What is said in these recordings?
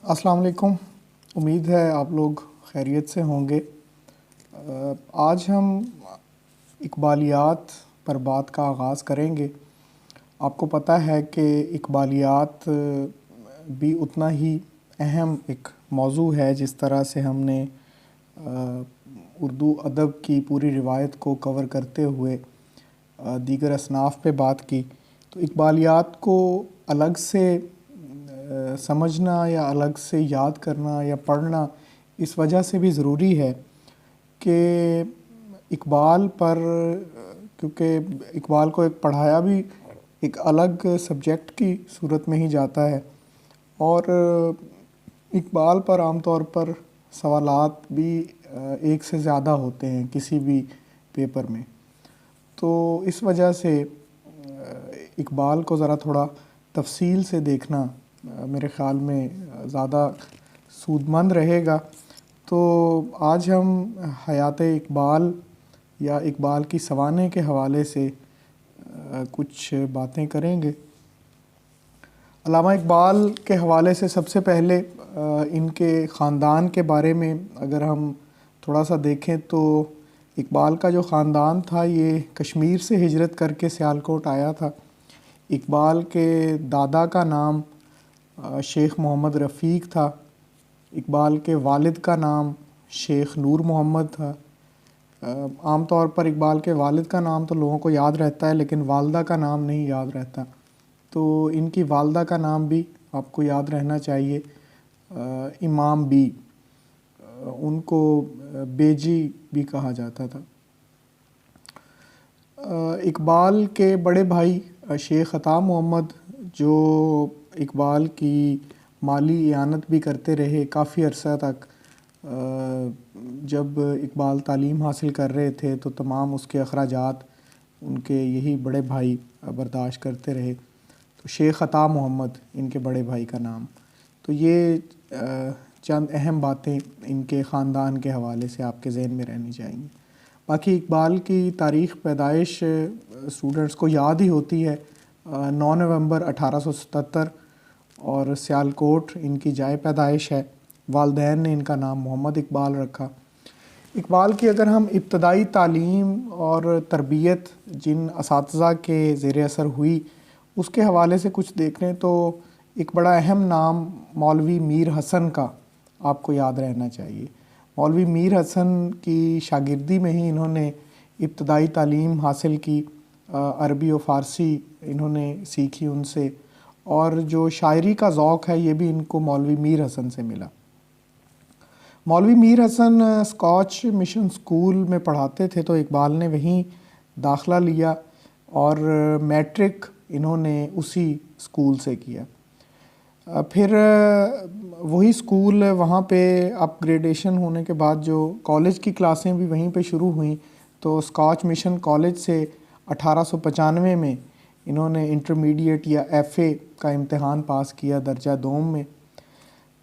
السلام علیکم۔ امید ہے آپ لوگ خیریت سے ہوں گے۔ آج ہم اقبالیات پر بات کا آغاز کریں گے۔ آپ کو پتہ ہے کہ اقبالیات بھی اتنا ہی اہم ایک موضوع ہے جس طرح سے ہم نے اردو ادب کی پوری روایت کو کور کرتے ہوئے دیگر اصناف پہ بات کی، تو اقبالیات کو الگ سے سمجھنا یا الگ سے یاد کرنا یا پڑھنا اس وجہ سے بھی ضروری ہے کہ اقبال پر، کیونکہ اقبال کو ایک پڑھایا بھی ایک الگ سبجیکٹ کی صورت میں ہی جاتا ہے، اور اقبال پر عام طور پر سوالات بھی ایک سے زیادہ ہوتے ہیں کسی بھی پیپر میں، تو اس وجہ سے اقبال کو ذرا تھوڑا تفصیل سے دیکھنا میرے خیال میں زیادہ سود مند رہے گا۔ تو آج ہم حیات اقبال یا اقبال کی سوانح کے حوالے سے کچھ باتیں کریں گے۔ علامہ اقبال کے حوالے سے سب سے پہلے ان کے خاندان کے بارے میں اگر ہم تھوڑا سا دیکھیں تو اقبال کا جو خاندان تھا یہ کشمیر سے ہجرت کر کے سیالکوٹ آیا تھا۔ اقبال کے دادا کا نام شیخ محمد رفیق تھا۔ اقبال کے والد کا نام شیخ نور محمد تھا۔ عام طور پر اقبال کے والد کا نام تو لوگوں کو یاد رہتا ہے لیکن والدہ کا نام نہیں یاد رہتا، تو ان کی والدہ کا نام بھی آپ کو یاد رہنا چاہیے، امام بی، ان کو بیجی بھی کہا جاتا تھا۔ اقبال کے بڑے بھائی شیخ عطا محمد جو اقبال کی مالی اعانت بھی کرتے رہے کافی عرصہ تک، جب اقبال تعلیم حاصل کر رہے تھے تو تمام اس کے اخراجات ان کے یہی بڑے بھائی برداشت کرتے رہے، تو شیخ عطا محمد ان کے بڑے بھائی کا نام۔ تو یہ چند اہم باتیں ان کے خاندان کے حوالے سے آپ کے ذہن میں رہنی چاہیے۔ باقی اقبال کی تاریخ پیدائش اسٹوڈنٹس کو یاد ہی ہوتی ہے، 9 نومبر 1877، اور سیالکوٹ ان کی جائے پیدائش ہے۔ والدین نے ان کا نام محمد اقبال رکھا۔ اقبال کی اگر ہم ابتدائی تعلیم اور تربیت جن اساتذہ کے زیر اثر ہوئی اس کے حوالے سے کچھ دیکھ لیں تو ایک بڑا اہم نام مولوی میر حسن کا آپ کو یاد رہنا چاہیے۔ مولوی میر حسن کی شاگردی میں ہی انہوں نے ابتدائی تعلیم حاصل کی، عربی و فارسی انہوں نے سیکھی ان سے، اور جو شاعری کا ذوق ہے یہ بھی ان کو مولوی میر حسن سے ملا۔ مولوی میر حسن اسکاچ مشن اسکول میں پڑھاتے تھے تو اقبال نے وہیں داخلہ لیا اور میٹرک انہوں نے اسی اسکول سے کیا۔ پھر وہی اسکول وہاں پہ اپ گریڈیشن ہونے کے بعد جو کالج کی کلاسیں بھی وہیں پہ شروع ہوئیں، تو اسکاچ مشن کالج سے 1895 میں انہوں نے انٹرمیڈیٹ یا ایف اے کا امتحان پاس کیا درجہ دوم میں۔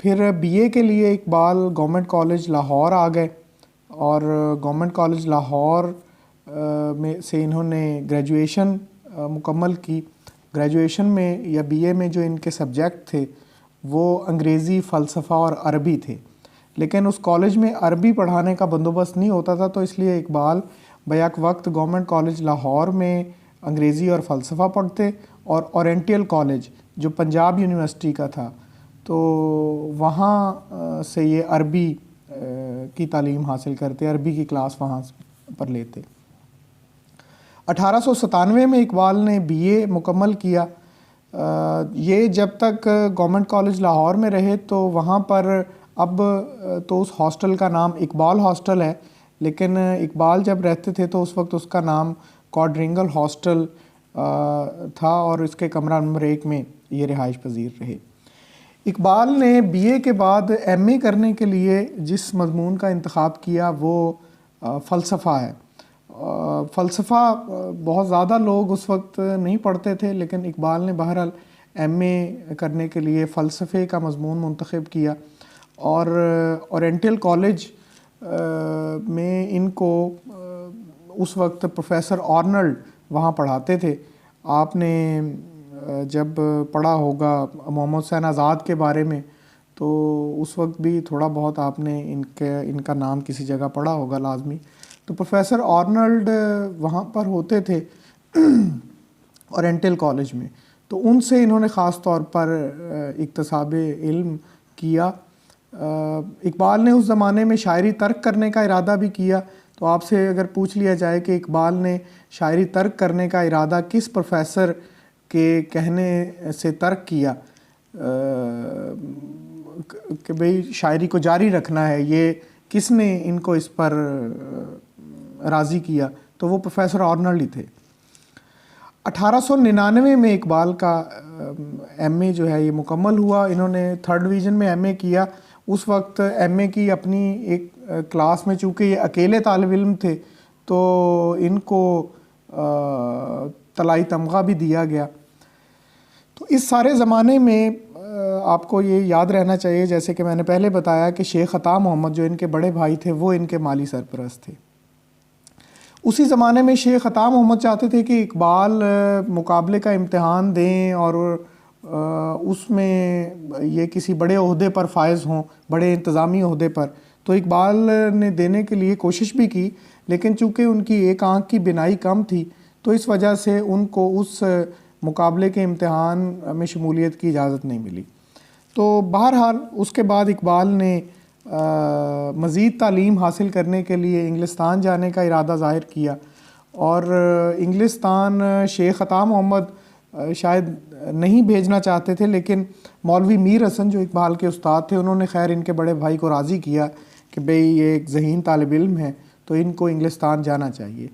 پھر بی اے کے لیے اقبال گورنمنٹ کالج لاہور آ گئے، اور گورنمنٹ کالج لاہور میں سے انہوں نے گریجویشن مکمل کی۔ گریجویشن میں یا بی اے میں جو ان کے سبجیکٹ تھے وہ انگریزی، فلسفہ اور عربی تھے، لیکن اس کالج میں عربی پڑھانے کا بندوبست نہیں ہوتا تھا، تو اس لیے اقبال بیک وقت گورنمنٹ کالج لاہور میں انگریزی اور فلسفہ پڑھتے، اور اورینٹل کالج جو پنجاب یونیورسٹی کا تھا تو وہاں سے یہ عربی کی تعلیم حاصل کرتے، عربی کی کلاس وہاں پر لیتے۔ 1897 میں اقبال نے بی اے مکمل کیا۔ یہ جب تک گورنمنٹ کالج لاہور میں رہے تو وہاں پر اب تو اس ہاسٹل کا نام اقبال ہاسٹل ہے، لیکن اقبال جب رہتے تھے تو اس وقت اس کا نام کوڈرنگل ہاسٹل تھا، اور اس کے کمرہ نمبر 1 میں یہ رہائش پذیر رہے۔ اقبال نے بی اے کے بعد ایم اے کرنے کے لیے جس مضمون کا انتخاب کیا وہ فلسفہ ہے۔ فلسفہ بہت زیادہ لوگ اس وقت نہیں پڑھتے تھے، لیکن اقبال نے بہرحال ایم اے کرنے کے لیے فلسفے کا مضمون منتخب کیا، اور اورینٹل کالج میں ان کو اس وقت پروفیسر آرنلڈ وہاں پڑھاتے تھے۔ آپ نے جب پڑھا ہوگا محمد حسین آزاد کے بارے میں تو اس وقت بھی تھوڑا بہت آپ نے ان کا نام کسی جگہ پڑھا ہوگا لازمی. تو پروفیسر آرنلڈ وہاں پر ہوتے تھے اورینٹل کالج میں، تو ان سے انہوں نے خاص طور پر اکتساب علم کیا. اقبال نے اس زمانے میں شاعری ترک کرنے کا ارادہ بھی کیا. تو آپ سے اگر پوچھ لیا جائے کہ اقبال نے شاعری ترک کرنے کا ارادہ کس پروفیسر کے کہنے سے ترک کیا کہ بھئی شاعری کو جاری رکھنا ہے، یہ کس نے ان کو اس پر راضی کیا، تو وہ پروفیسر آرنلڈ ہی تھے. 1899 میں اقبال کا ایم اے جو ہے یہ مکمل ہوا. انہوں نے 3rd ڈویژن میں ایم اے کیا. اس وقت ایم اے کی اپنی ایک کلاس میں، چونکہ یہ اکیلے طالب علم تھے تو ان کو طلائی تمغہ بھی دیا گیا. تو اس سارے زمانے میں آپ کو یہ یاد رہنا چاہیے، جیسے کہ میں نے پہلے بتایا کہ شیخ عطا محمد جو ان کے بڑے بھائی تھے وہ ان کے مالی سرپرست تھے. اسی زمانے میں شیخ عطا محمد چاہتے تھے کہ اقبال مقابلے کا امتحان دیں اور اس میں یہ کسی بڑے عہدے پر فائز ہوں، بڑے انتظامی عہدے پر. تو اقبال نے دینے کے لیے کوشش بھی کی، لیکن چونکہ ان کی ایک آنکھ کی بینائی کم تھی تو اس وجہ سے ان کو اس مقابلے کے امتحان میں شمولیت کی اجازت نہیں ملی. تو بہرحال اس کے بعد اقبال نے مزید تعلیم حاصل کرنے کے لیے انگلستان جانے کا ارادہ ظاہر کیا، اور انگلستان شیخ عطا محمد شاید نہیں بھیجنا چاہتے تھے، لیکن مولوی میر حسن جو اقبال کے استاد تھے انہوں نے خیر ان کے بڑے بھائی کو راضی کیا کہ بھئی یہ ایک ذہین طالب علم ہے تو ان کو انگلستان جانا چاہیے.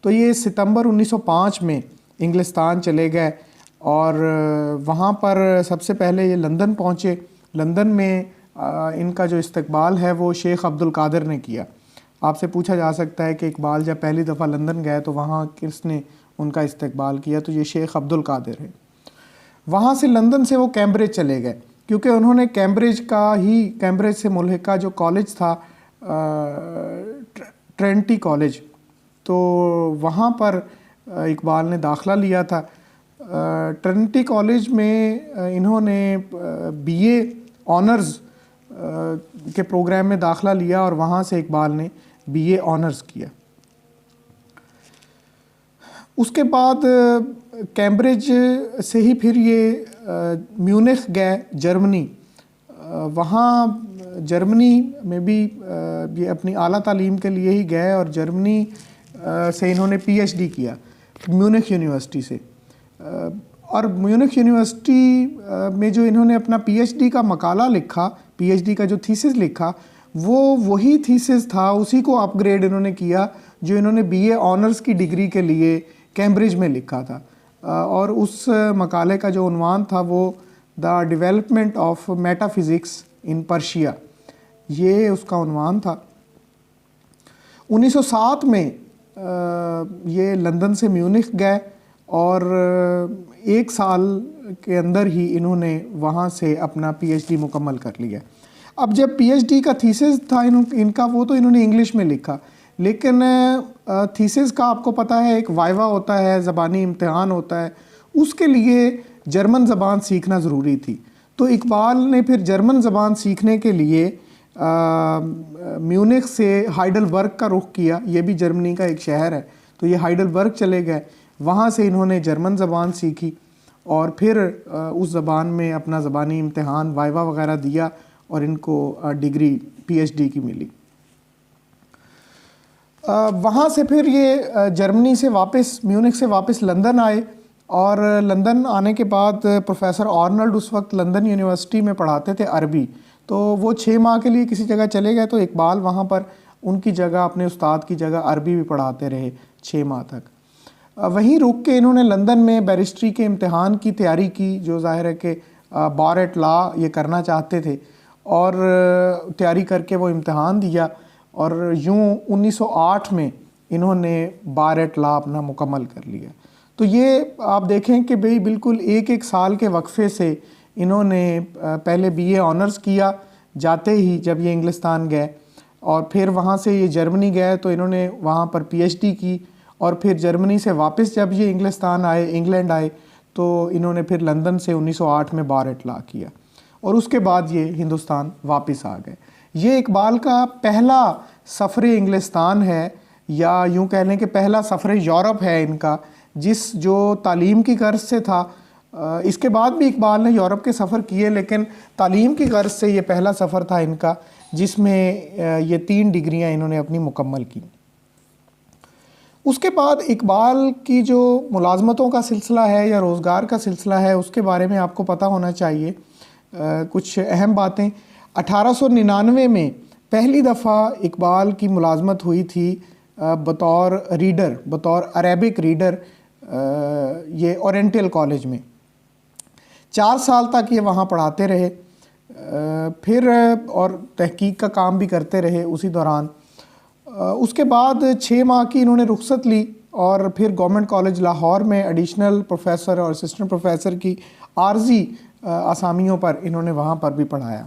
تو یہ ستمبر 1905 میں انگلستان چلے گئے اور وہاں پر سب سے پہلے یہ لندن پہنچے. لندن میں ان کا جو استقبال ہے وہ شیخ عبد القادر نے کیا. آپ سے پوچھا جا سکتا ہے کہ اقبال جب پہلی دفعہ لندن گئے تو وہاں کس نے ان کا استقبال کیا، تو یہ شیخ عبد القادر ہے. وہاں سے لندن سے وہ کیمبرج چلے گئے، کیونکہ انہوں نے کیمبرج سے ملحقہ جو کالج تھا ٹرینٹی کالج، تو وہاں پر اقبال نے داخلہ لیا تھا. ٹرینٹی کالج میں انہوں نے بی اے آنرز کے پروگرام میں داخلہ لیا اور وہاں سے اقبال نے بی اے آنرز کیا. اس کے بعد کیمبرج سے ہی پھر یہ میونخ گئے جرمنی. وہاں جرمنی میں بھی یہ اپنی اعلیٰ تعلیم کے لیے ہی گئے اور جرمنی سے انہوں نے پی ایچ ڈی کیا میونخ یونیورسٹی سے. اور میونخ یونیورسٹی میں جو انہوں نے اپنا پی ایچ ڈی کا مقالہ لکھا، پی ایچ ڈی کا جو تھیسس لکھا، وہی تھیسس تھا، اسی کو اپ گریڈ انہوں نے کیا جو انہوں نے بی اے آنرز کی ڈگری کے لیے کیمبرج میں لکھا تھا. اور اس مقالے کا جو عنوان تھا وہ the development of meta physics in Persia, یہ اس کا عنوان تھا. 1907 میں یہ لندن سے میونخ گئے اور 1 سال کے اندر ہی انہوں نے وہاں سے اپنا پی ایچ ڈی مکمل کر لیا. اب جب پی ایچ ڈی کا تھیسس تھا ان کا، وہ تو انہوں نے انگلش میں لکھا، لیکن تھیسس کا آپ کو پتہ ہے ایک وائوا ہوتا ہے، زبانی امتحان ہوتا ہے، اس کے لیے جرمن زبان سیکھنا ضروری تھی. تو اقبال نے پھر جرمن زبان سیکھنے کے لیے میونخ سے ہائیڈلبرگ کا رخ کیا. یہ بھی جرمنی کا ایک شہر ہے، تو یہ ہائیڈلبرگ چلے گئے. وہاں سے انہوں نے جرمن زبان سیکھی اور پھر اس زبان میں اپنا زبانی امتحان وائوا وغیرہ دیا اور ان کو ڈگری پی ایچ ڈی کی ملی. وہاں سے پھر یہ جرمنی سے واپس، میونخ سے واپس لندن آئے، اور لندن آنے کے بعد پروفیسر آرنلڈ اس وقت لندن یونیورسٹی میں پڑھاتے تھے عربی. تو وہ 6 ماہ کے لیے کسی جگہ چلے گئے، تو اقبال وہاں پر ان کی جگہ، اپنے استاد کی جگہ عربی بھی پڑھاتے رہے 6 ماہ تک. وہیں رک کے انہوں نے لندن میں بیرسٹری کے امتحان کی تیاری کی، جو ظاہر ہے کہ بار ایٹ لا یہ کرنا چاہتے تھے، اور تیاری کر کے وہ امتحان دیا، اور یوں 1908 میں انہوں نے بار ایٹ لا اپنا مکمل کر لیا. تو یہ آپ دیکھیں کہ بھئی بالکل ایک سال کے وقفے سے انہوں نے پہلے بی اے آنرز کیا جاتے ہی جب یہ انگلستان گئے، اور پھر وہاں سے یہ جرمنی گئے تو انہوں نے وہاں پر پی ایچ ڈی کی، اور پھر جرمنی سے واپس جب یہ انگلستان آئے، انگلینڈ آئے، تو انہوں نے پھر لندن سے 1908 میں بار ایٹ لا کیا. اور اس کے بعد یہ ہندوستان واپس آ گئے. یہ اقبال کا پہلا سفر انگلستان ہے، یا یوں کہہ لیں کہ پہلا سفر یورپ ہے ان کا، جس جو تعلیم کی غرض سے تھا. اس کے بعد بھی اقبال نے یورپ کے سفر کیے، لیکن تعلیم کی غرض سے یہ پہلا سفر تھا ان کا، جس میں یہ 3 ڈگریاں انہوں نے اپنی مکمل کی. اس کے بعد اقبال کی جو ملازمتوں کا سلسلہ ہے یا روزگار کا سلسلہ ہے، اس کے بارے میں آپ کو پتہ ہونا چاہیے کچھ اہم باتیں. 1899 میں پہلی دفعہ اقبال کی ملازمت ہوئی تھی بطور ریڈر، بطور عربک ریڈر، یہ اورینٹل کالج میں. 4 سال تک یہ وہاں پڑھاتے رہے، پھر اور تحقیق کا کام بھی کرتے رہے اسی دوران. اس کے بعد 6 ماہ کی انہوں نے رخصت لی، اور پھر گورنمنٹ کالج لاہور میں ایڈیشنل پروفیسر اور اسسٹنٹ پروفیسر کی عارضی اسامیوں پر انہوں نے وہاں پر بھی پڑھایا.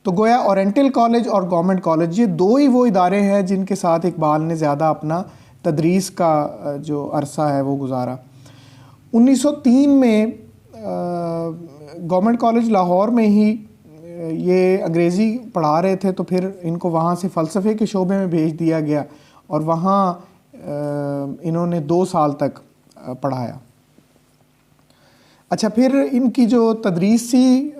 تو گویا اورینٹل کالج اور گورنمنٹ کالج یہ 2 ہی وہ ادارے ہیں جن کے ساتھ اقبال نے زیادہ اپنا تدریس کا جو عرصہ ہے وہ گزارا. 1903 میں گورنمنٹ کالج لاہور میں ہی یہ انگریزی پڑھا رہے تھے، تو پھر ان کو وہاں سے فلسفے کے شعبے میں بھیج دیا گیا، اور وہاں انہوں نے 2 سال تک پڑھایا. اچھا، پھر ان کی جو تدریسی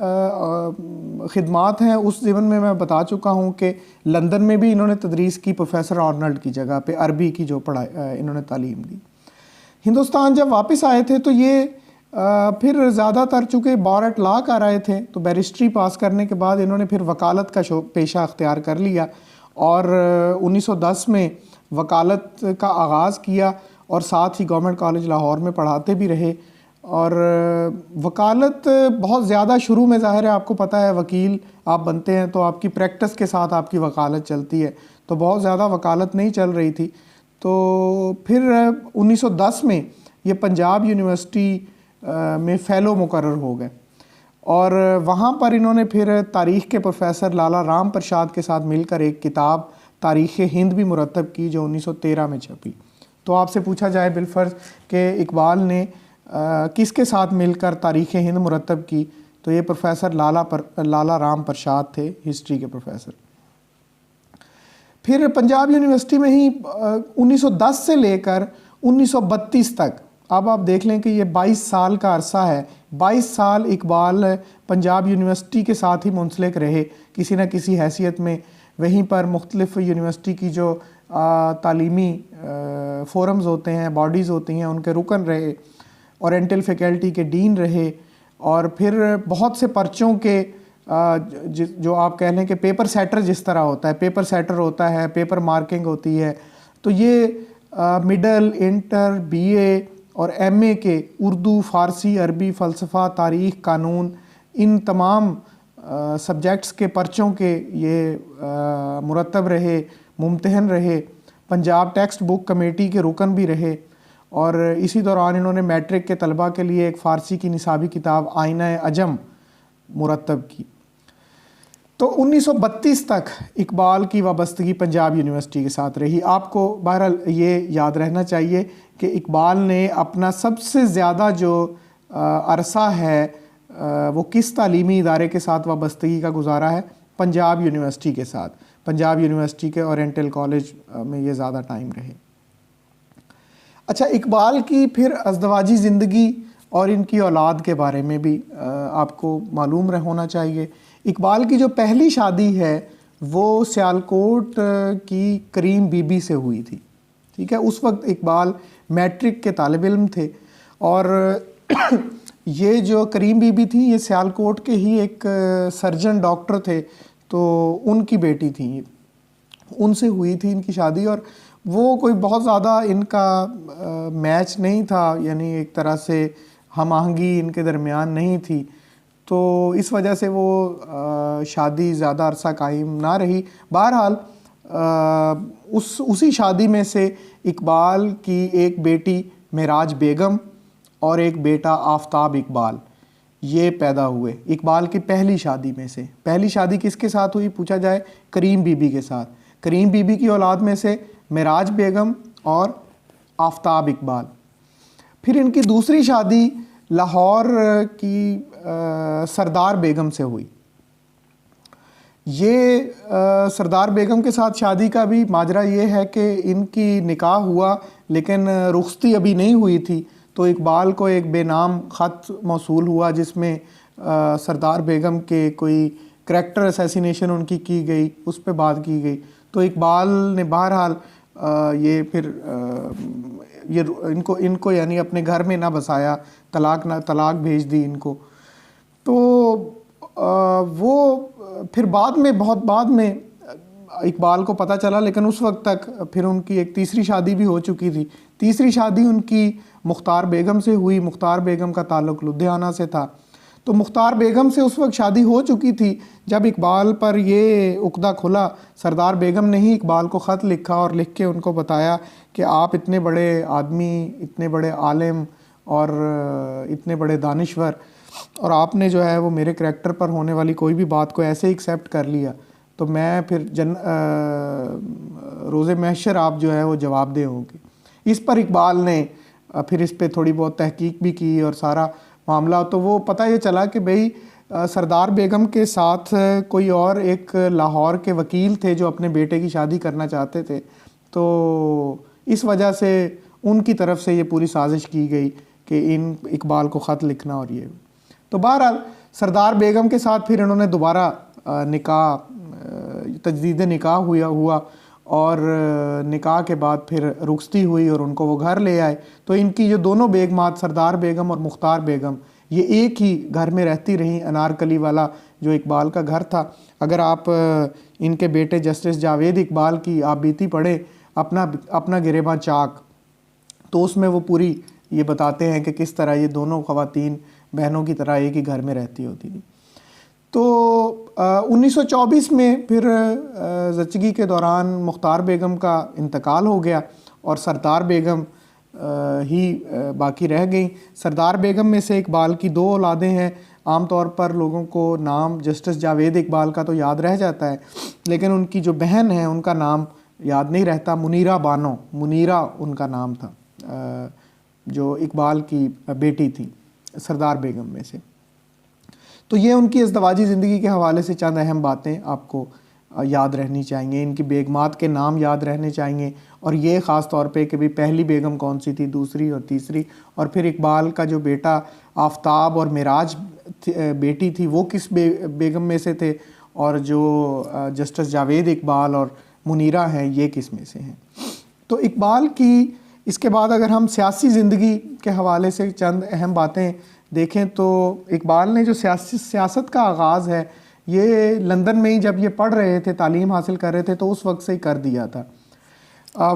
خدمات ہیں اس ضمن میں بتا چکا ہوں کہ لندن میں بھی انہوں نے تدریس کی، پروفیسر آرنلڈ کی جگہ پہ عربی کی جو پڑھائی انہوں نے تعلیم دی. ہندوستان جب واپس آئے تھے تو یہ پھر زیادہ تر چونکہ بار ایٹ لا کر آئے تھے، تو بیرسٹری پاس کرنے کے بعد انہوں نے پھر وکالت کا پیشہ اختیار کر لیا، اور 1910 میں وکالت کا آغاز کیا، اور ساتھ ہی گورنمنٹ کالج لاہور میں پڑھاتے بھی رہے. اور وکالت بہت زیادہ شروع میں، ظاہر ہے آپ کو پتہ ہے وکیل آپ بنتے ہیں تو آپ کی پریکٹس کے ساتھ آپ کی وکالت چلتی ہے، تو بہت زیادہ وکالت نہیں چل رہی تھی. تو پھر 1910 میں یہ پنجاب یونیورسٹی میں فیلو مقرر ہو گئے، اور وہاں پر انہوں نے پھر تاریخ کے پروفیسر لالا رام پرساد کے ساتھ مل کر ایک کتاب تاریخ ہند بھی مرتب کی، جو 1913 میں چھپی. تو آپ سے پوچھا جائے بالفرض کہ اقبال نے کس کے ساتھ مل کر تاریخ ہند مرتب کی، تو یہ پروفیسر لالا رام پرساد تھے، ہسٹری کے پروفیسر. پھر پنجاب یونیورسٹی میں ہی 1910 سے لے کر 1932 تک، اب آپ دیکھ لیں کہ یہ 22 سال کا عرصہ ہے. 22 سال اقبال پنجاب یونیورسٹی کے ساتھ ہی منسلک رہے کسی نہ کسی حیثیت میں. وہیں پر مختلف یونیورسٹی کی جو تعلیمی فورمز ہوتے ہیں، باڈیز ہوتی ہیں، ان کے رکن رہے، اورینٹل فیکلٹی کے ڈین رہے، اور پھر بہت سے پرچوں کے جو آپ کہہ لیں کہ پیپر سیٹر جس طرح ہوتا ہے، پیپر سیٹر ہوتا ہے، پیپر مارکنگ ہوتی ہے، تو یہ مڈل، انٹر، بی اے اور ایم اے کے اردو، فارسی، عربی، فلسفہ، تاریخ، قانون، ان تمام سبجیکٹس کے پرچوں کے یہ مرتب رہے، ممتحن رہے، پنجاب ٹیکسٹ بک کمیٹی کے رکن بھی رہے، اور اسی دوران انہوں نے میٹرک کے طلباء کے لیے ایک فارسی کی نصابی کتاب آئینہ عجم مرتب کی. تو 1932 تک اقبال کی وابستگی پنجاب یونیورسٹی کے ساتھ رہی. آپ کو بہرحال یہ یاد رہنا چاہیے کہ اقبال نے اپنا سب سے زیادہ جو عرصہ ہے وہ کس تعلیمی ادارے کے ساتھ وابستگی کا گزارا ہے؟ پنجاب یونیورسٹی کے ساتھ. پنجاب یونیورسٹی کے اورینٹل کالج میں یہ زیادہ ٹائم رہے. اچھا، اقبال کی پھر ازدواجی زندگی اور ان کی اولاد کے بارے میں بھی آپ کو معلوم ہونا چاہیے. اقبال کی جو پہلی شادی ہے وہ سیالکوٹ کی کریم بی بی سے ہوئی تھی. ٹھیک ہے، اس وقت اقبال میٹرک کے طالب علم تھے، اور یہ جو کریم بی بی تھی یہ سیالکوٹ کے ہی ایک سرجن ڈاکٹر تھے، تو ان کی بیٹی تھیں، ان سے ہوئی تھی ان کی شادی. اور وہ کوئی بہت زیادہ ان کا میچ نہیں تھا، یعنی ایک طرح سے ہم آہنگی ان کے درمیان نہیں تھی، تو اس وجہ سے وہ شادی زیادہ عرصہ قائم نہ رہی. بہرحال اسی شادی میں سے اقبال کی ایک بیٹی معراج بیگم اور ایک بیٹا آفتاب اقبال یہ پیدا ہوئے. اقبال کی پہلی شادی میں سے. پہلی شادی کس کے ساتھ ہوئی پوچھا جائے؟ کریم بی بی کے ساتھ. کریم بی بی کی اولاد میں سے معراج بیگم اور آفتاب اقبال. پھر ان کی دوسری شادی لاہور کی سردار بیگم سے ہوئی. یہ سردار بیگم کے ساتھ شادی کا بھی ماجرا یہ ہے کہ ان کی نکاح ہوا لیکن رخصتی ابھی نہیں ہوئی تھی، تو اقبال کو ایک بے نام خط موصول ہوا جس میں سردار بیگم کے کوئی کریکٹر اسیسینیشن ان کی گئی، اس پہ بات کی گئی. تو اقبال نے بہرحال یہ پھر یہ ان کو یعنی اپنے گھر میں نہ بسایا، طلاق بھیج دی ان کو. تو وہ پھر بہت بعد میں اقبال کو پتہ چلا، لیکن اس وقت تک پھر ان کی ایک تیسری شادی بھی ہو چکی تھی. تیسری شادی ان کی مختار بیگم سے ہوئی. مختار بیگم کا تعلق لدھیانہ سے تھا. تو مختار بیگم سے اس وقت شادی ہو چکی تھی جب اقبال پر یہ عقدہ کھلا. سردار بیگم نے ہی اقبال کو خط لکھا اور لکھ کے ان کو بتایا کہ آپ اتنے بڑے آدمی، اتنے بڑے عالم اور اتنے بڑے دانشور، اور آپ نے جو ہے وہ میرے کریکٹر پر ہونے والی کوئی بھی بات کو ایسے ہی ایکسیپٹ کر لیا، تو میں پھر روز محشر آپ جو ہے وہ جواب دہ ہوں گے. اس پر اقبال نے پھر اس پہ تھوڑی بہت تحقیق بھی کی اور سارا معاملہ. تو وہ پتہ یہ چلا کہ بھئی سردار بیگم کے ساتھ کوئی اور ایک لاہور کے وکیل تھے جو اپنے بیٹے کی شادی کرنا چاہتے تھے. تو اس وجہ سے ان کی طرف سے یہ پوری سازش کی گئی کہ اقبال کو خط لکھنا اور یہ. تو بہرحال سردار بیگم کے ساتھ پھر انہوں نے دوبارہ تجدید نکاح ہوا اور نکاح کے بعد پھر رخصتی ہوئی اور ان کو وہ گھر لے آئے. تو ان کی جو دونوں بیگمات سردار بیگم اور مختار بیگم یہ ایک ہی گھر میں رہتی رہیں، انارکلی والا جو اقبال کا گھر تھا. اگر آپ ان کے بیٹے جسٹس جاوید اقبال کی آپ بیتی پڑھیں اپنا گریباں چاک، تو اس میں وہ پوری یہ بتاتے ہیں کہ کس طرح یہ دونوں خواتین بہنوں کی طرح ایک ہی گھر میں رہتی ہوتی تھی. تو 1924 میں پھر زچگی کے دوران مختار بیگم کا انتقال ہو گیا اور سردار بیگم ہی باقی رہ گئیں. سردار بیگم میں سے اقبال کی 2 اولادیں ہیں. عام طور پر لوگوں کو نام جسٹس جاوید اقبال کا تو یاد رہ جاتا ہے، لیکن ان کی جو بہن ہے ان کا نام یاد نہیں رہتا. منیرہ بانو، منیرہ ان کا نام تھا، جو اقبال کی بیٹی تھی سردار بیگم میں سے. تو یہ ان کی ازدواجی زندگی کے حوالے سے چند اہم باتیں آپ کو یاد رہنی چاہیے. ان کی بیگمات کے نام یاد رہنے چاہیے، اور یہ خاص طور پہ کہ پہلی بیگم کون سی تھی، دوسری اور تیسری، اور پھر اقبال کا جو بیٹا آفتاب اور معراج بیٹی تھی وہ کس بیگم میں سے تھے، اور جو جسٹس جاوید اقبال اور منیرہ ہیں یہ کس میں سے ہیں. تو اقبال کی اس کے بعد اگر ہم سیاسی زندگی کے حوالے سے چند اہم باتیں دیکھیں تو اقبال نے جو سیاست کا آغاز ہے یہ لندن میں ہی جب یہ پڑھ رہے تھے، تعلیم حاصل کر رہے تھے، تو اس وقت سے ہی کر دیا تھا.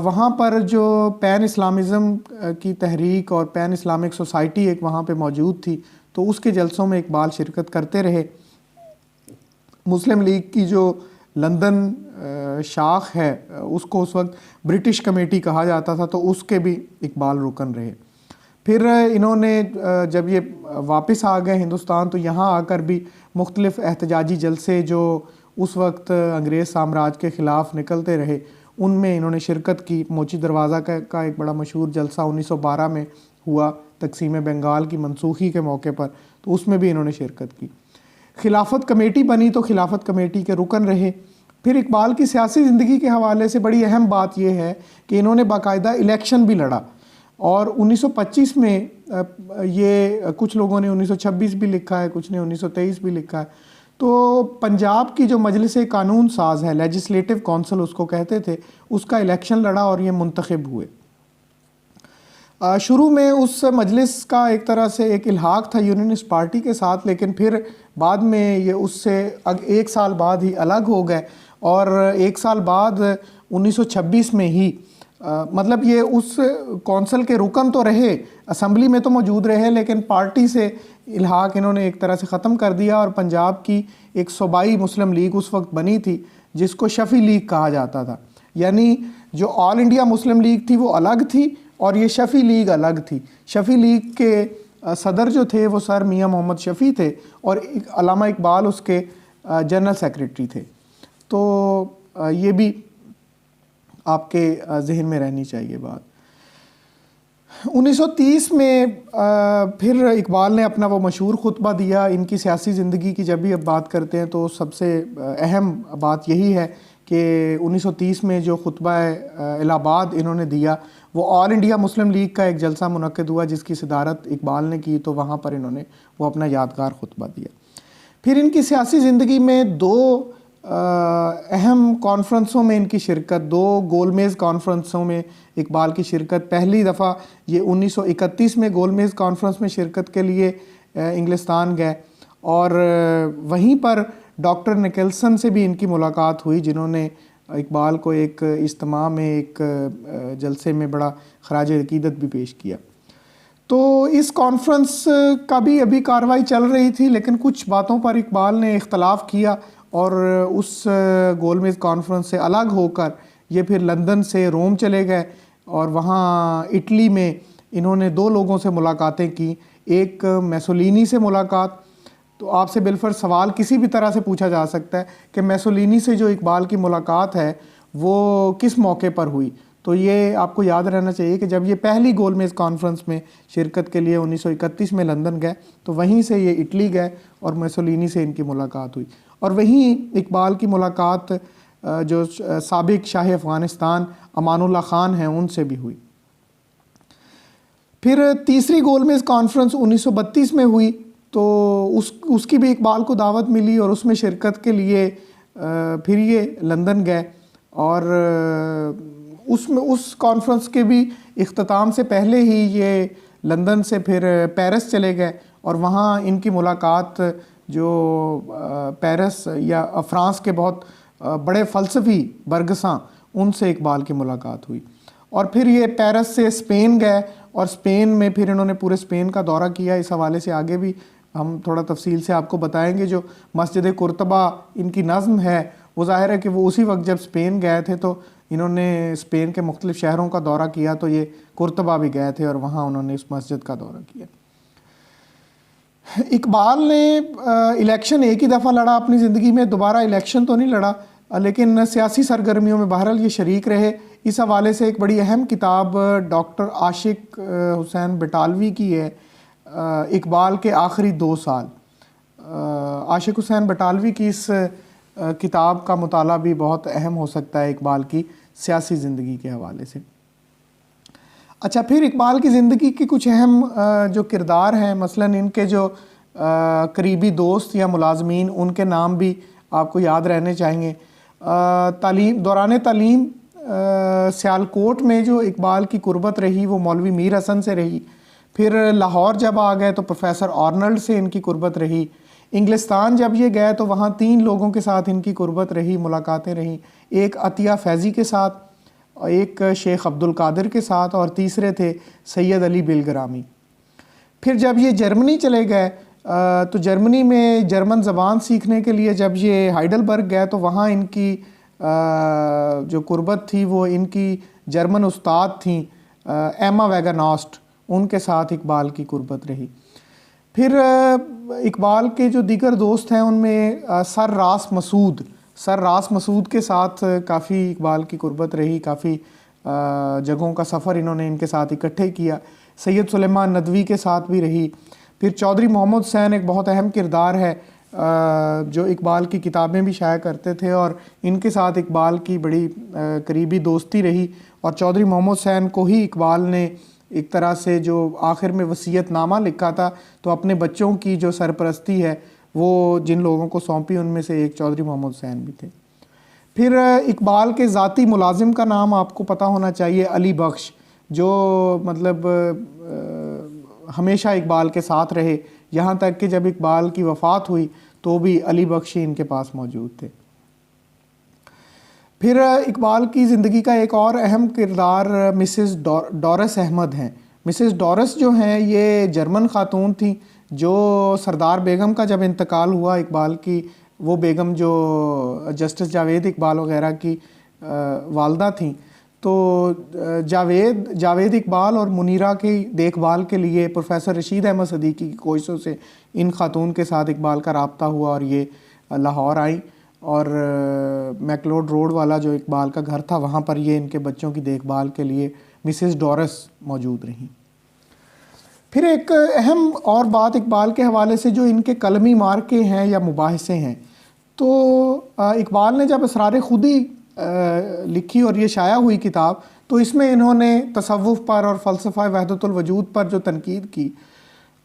وہاں پر جو پین اسلامزم کی تحریک اور پین اسلامک سوسائٹی ایک وہاں پہ موجود تھی، تو اس کے جلسوں میں اقبال شرکت کرتے رہے. مسلم لیگ کی جو لندن شاخ ہے اس کو اس وقت برٹش کمیٹی کہا جاتا تھا، تو اس کے بھی اقبال رکن رہے. پھر انہوں نے جب یہ واپس آ گئے ہندوستان تو یہاں آ کر بھی مختلف احتجاجی جلسے جو اس وقت انگریز سامراج کے خلاف نکلتے رہے ان میں انہوں نے شرکت کی. موچی دروازہ کا ایک بڑا مشہور جلسہ 1912 میں ہوا تقسیم بنگال کی منسوخی کے موقع پر، تو اس میں بھی انہوں نے شرکت کی. خلافت کمیٹی بنی تو خلافت کمیٹی کے رکن رہے. پھر اقبال کی سیاسی زندگی کے حوالے سے بڑی اہم بات یہ ہے کہ انہوں نے باقاعدہ الیکشن بھی لڑا، اور 1925 میں یہ کچھ لوگوں نے 1926 بھی لکھا ہے، کچھ نے 1923 بھی لکھا ہے. تو پنجاب کی جو مجلس قانون ساز ہے، لیجسلیٹو کونسل اس کو کہتے تھے، اس کا الیکشن لڑا اور یہ منتخب ہوئے. شروع میں اس مجلس کا ایک طرح سے ایک الحاق تھا یونینسٹ پارٹی کے ساتھ، لیکن پھر بعد میں یہ اس سے 1 سال بعد ہی الگ ہو گئے، اور 1 سال بعد 1926 میں ہی مطلب یہ اس کونسل کے رکن تو رہے، اسمبلی میں تو موجود رہے، لیکن پارٹی سے الحاق انہوں نے ایک طرح سے ختم کر دیا، اور پنجاب کی ایک صوبائی مسلم لیگ اس وقت بنی تھی جس کو شفی لیگ کہا جاتا تھا. یعنی جو آل انڈیا مسلم لیگ تھی وہ الگ تھی اور یہ شفی لیگ الگ تھی. شفی لیگ کے صدر جو تھے وہ سر میاں محمد شفیع تھے، اور علامہ اقبال اس کے جنرل سیکریٹری تھے. تو یہ بھی آپ کے ذہن میں رہنی چاہیے بات. 1930 میں پھر اقبال نے اپنا وہ مشہور خطبہ دیا. ان کی سیاسی زندگی کی جب بھی اب بات کرتے ہیں تو سب سے اہم بات یہی ہے کہ 1930 میں جو خطبہ الہ آباد انہوں نے دیا وہ آل انڈیا مسلم لیگ کا ایک جلسہ منعقد ہوا جس کی صدارت اقبال نے کی, تو وہاں پر انہوں نے وہ اپنا یادگار خطبہ دیا. پھر ان کی سیاسی زندگی میں دو اہم کانفرنسوں میں ان کی شرکت, دو گول میز کانفرنسوں میں اقبال کی شرکت. پہلی دفعہ یہ 1931 میں گول میز کانفرنس میں شرکت کے لیے انگلستان گئے, اور وہیں پر ڈاکٹر نکلسن سے بھی ان کی ملاقات ہوئی جنہوں نے اقبال کو ایک اجتماع میں ایک جلسے میں بڑا خراج عقیدت بھی پیش کیا. تو اس کانفرنس کا بھی ابھی کارروائی چل رہی تھی, لیکن کچھ باتوں پر اقبال نے اختلاف کیا اور اس گول میز کانفرنس سے الگ ہو کر یہ پھر لندن سے روم چلے گئے, اور وہاں اٹلی میں انہوں نے دو لوگوں سے ملاقاتیں کی. ایک میسولینی سے ملاقات. تو آپ سے بالفرض سوال کسی بھی طرح سے پوچھا جا سکتا ہے کہ میسولینی سے جو اقبال کی ملاقات ہے وہ کس موقع پر ہوئی. تو یہ آپ کو یاد رہنا چاہیے کہ جب یہ پہلی گول میز کانفرنس میں شرکت کے لیے 1931 میں لندن گئے تو وہیں سے یہ اٹلی گئے اور میسولینی سے ان کی ملاقات ہوئی, اور وہیں اقبال کی ملاقات جو سابق شاہ افغانستان امان اللہ خان ہیں ان سے بھی ہوئی. پھر تیسری گول میز کانفرنس 1932 میں ہوئی, تو اس کی بھی اقبال کو دعوت ملی اور اس میں شرکت کے لیے پھر یہ لندن گئے, اور اس کانفرنس کے بھی اختتام سے پہلے ہی یہ لندن سے پھر پیرس چلے گئے, اور وہاں ان کی ملاقات جو پیرس یا فرانس کے بہت بڑے فلسفی برگساں ان سے اقبال کی ملاقات ہوئی. اور پھر یہ پیرس سے اسپین گئے, اور اسپین میں پھر انہوں نے پورے اسپین کا دورہ کیا. اس حوالے سے آگے بھی ہم تھوڑا تفصیل سے آپ کو بتائیں گے. جو مسجد قرطبہ ان کی نظم ہے وہ ظاہر ہے کہ وہ اسی وقت جب اسپین گئے تھے تو انہوں نے اسپین کے مختلف شہروں کا دورہ کیا, تو یہ قرطبہ بھی گئے تھے اور وہاں انہوں نے اس مسجد کا دورہ کیا. اقبال نے الیکشن ایک ہی دفعہ لڑا اپنی زندگی میں, دوبارہ الیکشن تو نہیں لڑا, لیکن سیاسی سرگرمیوں میں بہرحال یہ شریک رہے. اس حوالے سے ایک بڑی اہم کتاب ڈاکٹر عاشق حسین بٹالوی کی ہے, اقبال کے آخری 2 سال. عاشق حسین بٹالوی کی اس کتاب کا مطالعہ بھی بہت اہم ہو سکتا ہے اقبال کی سیاسی زندگی کے حوالے سے. اچھا, پھر اقبال کی زندگی کے کچھ اہم جو کردار ہیں, مثلاً ان کے جو قریبی دوست یا ملازمین ان کے نام بھی آپ کو یاد رہنے چاہیے. دوران تعلیم سیالکوٹ میں جو اقبال کی قربت رہی وہ مولوی میر حسن سے رہی. پھر لاہور جب آ گئے تو پروفیسر آرنلڈ سے ان کی قربت رہی. انگلستان جب یہ گئے تو وہاں 3 لوگوں کے ساتھ ان کی قربت رہی, ملاقاتیں رہیں. ایک عطیہ فیضی کے ساتھ, ایک شیخ عبد القادر کے ساتھ, اور تیسرے تھے سید علی بلگرامی. پھر جب یہ جرمنی چلے گئے تو جرمنی میں جرمن زبان سیکھنے کے لیے جب یہ ہائیڈلبرگ گئے تو وہاں ان کی جو قربت تھی وہ ان کی جرمن استاد تھیں ایما ویگناسٹ, ان کے ساتھ اقبال کی قربت رہی. پھر اقبال کے جو دیگر دوست ہیں ان میں سر راس مسعود کے ساتھ کافی اقبال کی قربت رہی, کافی جگہوں کا سفر انہوں نے ان کے ساتھ اکٹھے کیا. سید سلیمان ندوی کے ساتھ بھی رہی. پھر چودھری محمد حسین ایک بہت اہم کردار ہے جو اقبال کی کتابیں بھی شائع کرتے تھے, اور ان کے ساتھ اقبال کی بڑی قریبی دوستی رہی. اور چودھری محمد حسین کو ہی اقبال نے ایک طرح سے جو آخر میں وصیت نامہ لکھا تھا تو اپنے بچوں کی جو سرپرستی ہے وہ جن لوگوں کو سونپی ان میں سے ایک چودھری محمد حسین بھی تھے. پھر اقبال کے ذاتی ملازم کا نام آپ کو پتہ ہونا چاہیے, علی بخش, جو مطلب ہمیشہ اقبال کے ساتھ رہے, یہاں تک کہ جب اقبال کی وفات ہوئی تو بھی علی بخش ان کے پاس موجود تھے. پھر اقبال کی زندگی کا ایک اور اہم کردار مسز ڈورس احمد ہیں. مسز ڈورس جو ہیں یہ جرمن خاتون تھیں جو سردار بیگم کا جب انتقال ہوا اقبال کی, وہ بیگم جو جسٹس جاوید اقبال وغیرہ کی والدہ تھیں, تو جاوید اقبال اور منیرہ کی دیکھ بھال کے لیے پروفیسر رشید احمد صدیقی کی کوششوں سے ان خاتون کے ساتھ اقبال کا رابطہ ہوا اور یہ لاہور آئیں, اور میکلوڈ روڈ والا جو اقبال کا گھر تھا وہاں پر یہ ان کے بچوں کی دیکھ بھال کے لیے مسز ڈورس موجود رہیں. پھر ایک اہم اور بات اقبال کے حوالے سے جو ان کے قلمی مارکے ہیں یا مباحثے ہیں، تو اقبال نے جب اسرار خودی لکھی اور یہ شائع ہوئی کتاب، تو اس میں انہوں نے تصوف پر اور فلسفہ وحدت الوجود پر جو تنقید کی،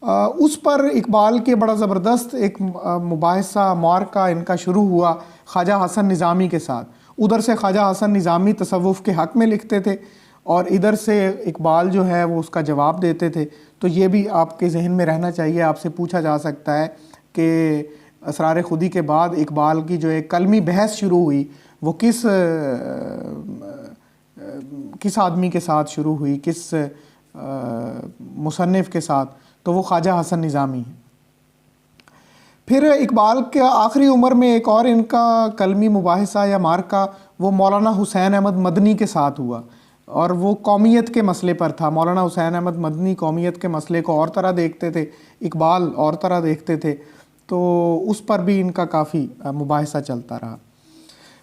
اس پر اقبال کے بڑا زبردست ایک مباحثہ معرکہ ان کا شروع ہوا خواجہ حسن نظامی کے ساتھ۔ ادھر سے خواجہ حسن نظامی تصوف کے حق میں لکھتے تھے اور ادھر سے اقبال جو ہے وہ اس کا جواب دیتے تھے۔ تو یہ بھی آپ کے ذہن میں رہنا چاہیے، آپ سے پوچھا جا سکتا ہے کہ اسرار خودی کے بعد اقبال کی جو ایک قلمی بحث شروع ہوئی وہ کس آدمی کے ساتھ شروع ہوئی، کس مصنف کے ساتھ؟ تو وہ خواجہ حسن نظامی ہیں۔ پھر اقبال کے آخری عمر میں ایک اور ان کا قلمی مباحثہ یا مارکہ وہ مولانا حسین احمد مدنی کے ساتھ ہوا، اور وہ قومیت کے مسئلے پر تھا۔ مولانا حسین احمد مدنی قومیت کے مسئلے کو اور طرح دیکھتے تھے، اقبال اور طرح دیکھتے تھے، تو اس پر بھی ان کا کافی مباحثہ چلتا رہا۔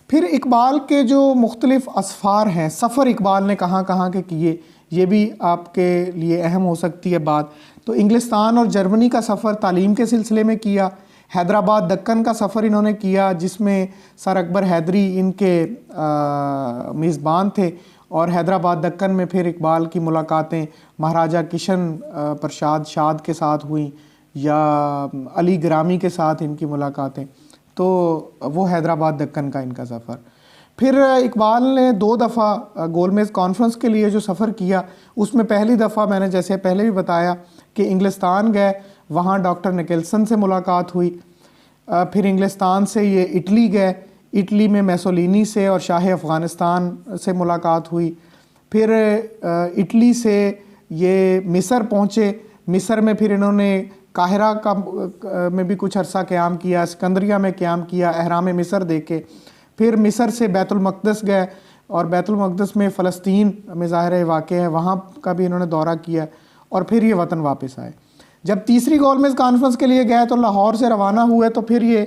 پھر اقبال کے جو مختلف اسفار ہیں، سفر اقبال نے کہاں کہاں کے کیے، یہ بھی آپ کے لیے اہم ہو سکتی ہے بات۔ تو انگلستان اور جرمنی کا سفر تعلیم کے سلسلے میں کیا، حیدرآباد دکن کا سفر انہوں نے کیا جس میں سر اکبر حیدری ان کے میزبان تھے، اور حیدرآباد دکن میں پھر اقبال کی ملاقاتیں مہاراجہ کشن پرساد شاد کے ساتھ ہوئیں یا علی گرامی کے ساتھ ان کی ملاقاتیں، تو وہ حیدرآباد دکن کا ان کا سفر۔ پھر اقبال نے 2 دفعہ گول میز کانفرنس کے لیے جو سفر کیا، اس میں پہلی دفعہ میں نے جیسے پہلے بھی بتایا کہ انگلستان گئے، وہاں ڈاکٹر نکلسن سے ملاقات ہوئی۔ پھر انگلستان سے یہ اٹلی گئے، اٹلی میں میسولینی سے اور شاہ افغانستان سے ملاقات ہوئی۔ پھر اٹلی سے یہ مصر پہنچے، مصر میں پھر انہوں نے قاہرہ کا میں بھی کچھ عرصہ قیام کیا، اسکندریہ میں قیام کیا، اہرام مصر دیکھے۔ پھر مصر سے بیت المقدس گئے، اور بیت المقدس میں فلسطین میں ظاہر واقع ہے، وہاں کا بھی انہوں نے دورہ کیا، اور پھر یہ وطن واپس آئے۔ جب تیسری گول میز کانفرنس کے لیے گئے تو لاہور سے روانہ ہوئے، تو پھر یہ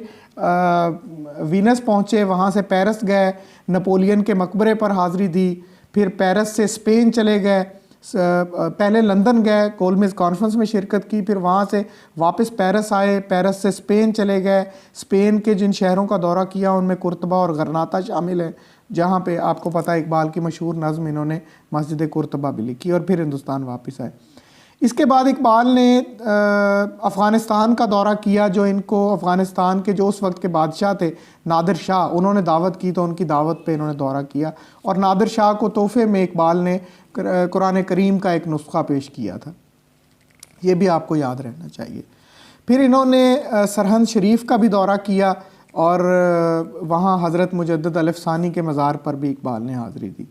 وینس پہنچے، وہاں سے پیرس گئے، نپولین کے مقبرے پر حاضری دی، پھر پیرس سے اسپین چلے گئے، پہلے لندن گئے، گول میز کانفرنس میں شرکت کی، پھر وہاں سے واپس پیرس آئے، پیرس سے اسپین چلے گئے، اسپین کے جن شہروں کا دورہ کیا ان میں قرطبہ اور غرناطہ شامل ہیں، جہاں پہ آپ کو پتہ ہے اقبال کی مشہور نظم انہوں نے مسجد قرطبہ بھی لکھی، اور پھر ہندوستان واپس آئے۔ اس کے بعد اقبال نے افغانستان کا دورہ کیا، جو ان کو افغانستان کے جو اس وقت کے بادشاہ تھے نادر شاہ، انہوں نے دعوت کی تو ان کی دعوت پہ انہوں نے دورہ کیا، اور نادر شاہ کو تحفے میں اقبال نے قرآن کریم کا ایک نسخہ پیش کیا تھا، یہ بھی آپ کو یاد رہنا چاہیے۔ پھر انہوں نے سرہند شریف کا بھی دورہ کیا، اور وہاں حضرت مجدد الف ثانی کے مزار پر بھی اقبال نے حاضری دی۔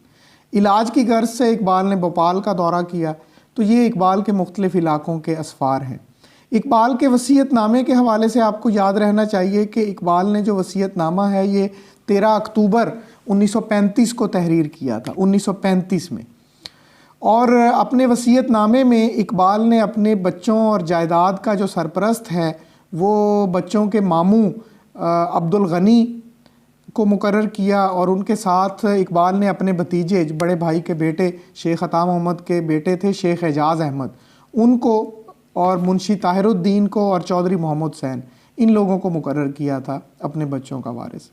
علاج کی غرض سے اقبال نے بھوپال کا دورہ کیا۔ تو یہ اقبال کے مختلف علاقوں کے اسفار ہیں۔ اقبال کے وصیت نامے کے حوالے سے آپ کو یاد رہنا چاہیے کہ اقبال نے جو وصیت نامہ ہے یہ 13 اکتوبر 1935 کو تحریر کیا تھا، 1935 میں، اور اپنے وصیت نامے میں اقبال نے اپنے بچوں اور جائیداد کا جو سرپرست ہے وہ بچوں کے ماموں عبد الغنی کو مقرر کیا، اور ان کے ساتھ اقبال نے اپنے بھتیجے بڑے بھائی کے بیٹے شیخ عطا محمد کے بیٹے تھے شیخ اعجاز احمد، ان کو اور منشی طاہر الدین کو اور چودھری محمد حسین، ان لوگوں کو مقرر کیا تھا اپنے بچوں کا وارث۔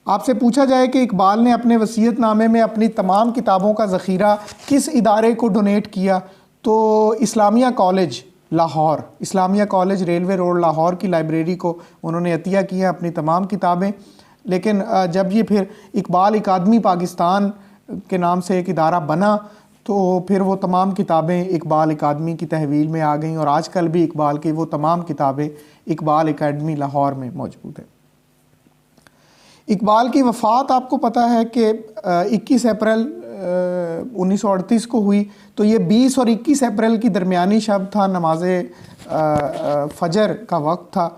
آپ سے پوچھا جائے کہ اقبال نے اپنے وصیت نامے میں اپنی تمام کتابوں کا ذخیرہ کس ادارے کو ڈونیٹ کیا، تو اسلامیہ کالج لاہور، اسلامیہ کالج ریلوے روڈ لاہور کی لائبریری کو انہوں نے عطیہ کیا اپنی تمام کتابیں۔ لیکن جب یہ پھر اقبال اکادمی پاکستان کے نام سے ایک ادارہ بنا تو پھر وہ تمام کتابیں اقبال اکادمی کی تحویل میں آ گئیں، اور آج کل بھی اقبال کی وہ تمام کتابیں اقبال اکیڈمی لاہور میں موجود ہیں۔ اقبال کی وفات آپ کو پتہ ہے کہ 21 اپریل 1938 کو ہوئی، تو یہ 20 اور 21 اپریل کی درمیانی شب تھا، نماز فجر کا وقت تھا،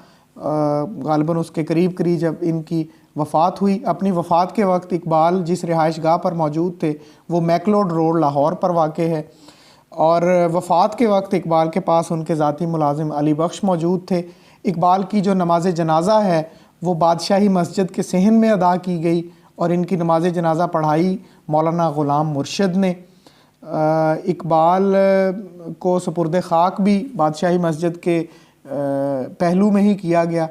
غالباً اس کے قریب جب ان کی وفات ہوئی۔ اپنی وفات کے وقت اقبال جس رہائش گاہ پر موجود تھے وہ میکلوڈ روڈ لاہور پر واقع ہے، اور وفات کے وقت اقبال کے پاس ان کے ذاتی ملازم علی بخش موجود تھے۔ اقبال کی جو نماز جنازہ ہے وہ بادشاہی مسجد کے صحن میں ادا کی گئی، اور ان کی نماز جنازہ پڑھائی مولانا غلام مرشد نے۔ اقبال کو سپرد خاک بھی بادشاہی مسجد کے پہلو میں ہی کیا گیا.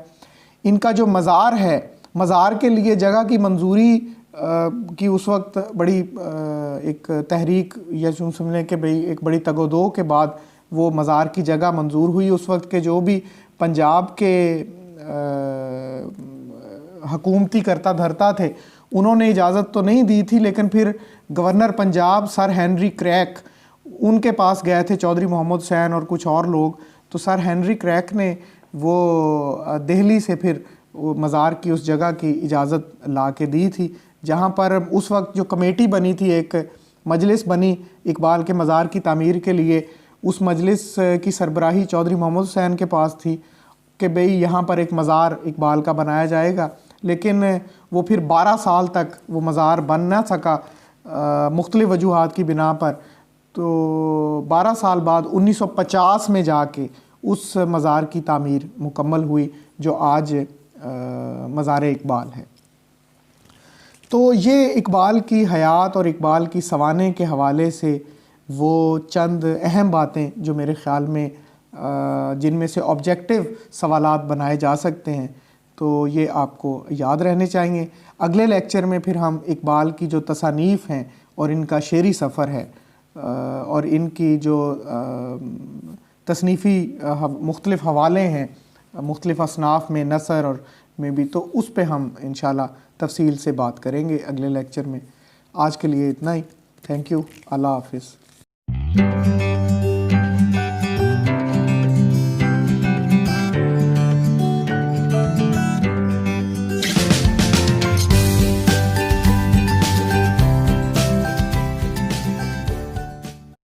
ان کا جو مزار ہے، مزار کے لیے جگہ کی منظوری کی اس وقت بڑی ایک تحریک یا یوں سمجھیں کہ بھئی ایک بڑی تگ و دو کے بعد وہ مزار کی جگہ منظور ہوئی. اس وقت کے جو بھی پنجاب کے حکومتی کرتا دھرتا تھے انہوں نے اجازت تو نہیں دی تھی، لیکن پھر governor Punjab sir Henry crack ان کے پاس گئے تھے، چودھری محمد حسین اور کچھ اور لوگ. تو سر ہنری کریک نے وہ دہلی سے پھر وہ مزار کی اس جگہ کی اجازت لا کے دی تھی، جہاں پر اس وقت جو کمیٹی بنی تھی، ایک مجلس بنی اقبال کے مزار کی تعمیر کے لیے. اس مجلس کی سربراہی چودھری محمد حسین کے پاس تھی کہ بھئی یہاں پر ایک مزار اقبال کا بنایا جائے گا، لیکن وہ پھر 12 سال تک وہ مزار بن نہ سکا مختلف وجوہات کی بنا پر. تو 12 سال بعد 1950 میں جا کے اس مزار کی تعمیر مکمل ہوئی جو آج مزار اقبال ہے. تو یہ اقبال کی حیات اور اقبال کی سوانح کے حوالے سے وہ چند اہم باتیں جو میرے خیال میں جن میں سے آبجیکٹو سوالات بنائے جا سکتے ہیں، تو یہ آپ کو یاد رہنے چاہیے. اگلے لیکچر میں پھر ہم اقبال کی جو تصانیف ہیں اور ان کا شعری سفر ہے اور ان کی جو تصنیفی مختلف حوالے ہیں مختلف اصناف میں، نثر اور میں بھی، تو اس پہ ہم انشاءاللہ تفصیل سے بات کریں گے اگلے لیکچر میں. آج کے لیے اتنا ہی. Thank you. اللہ حافظ.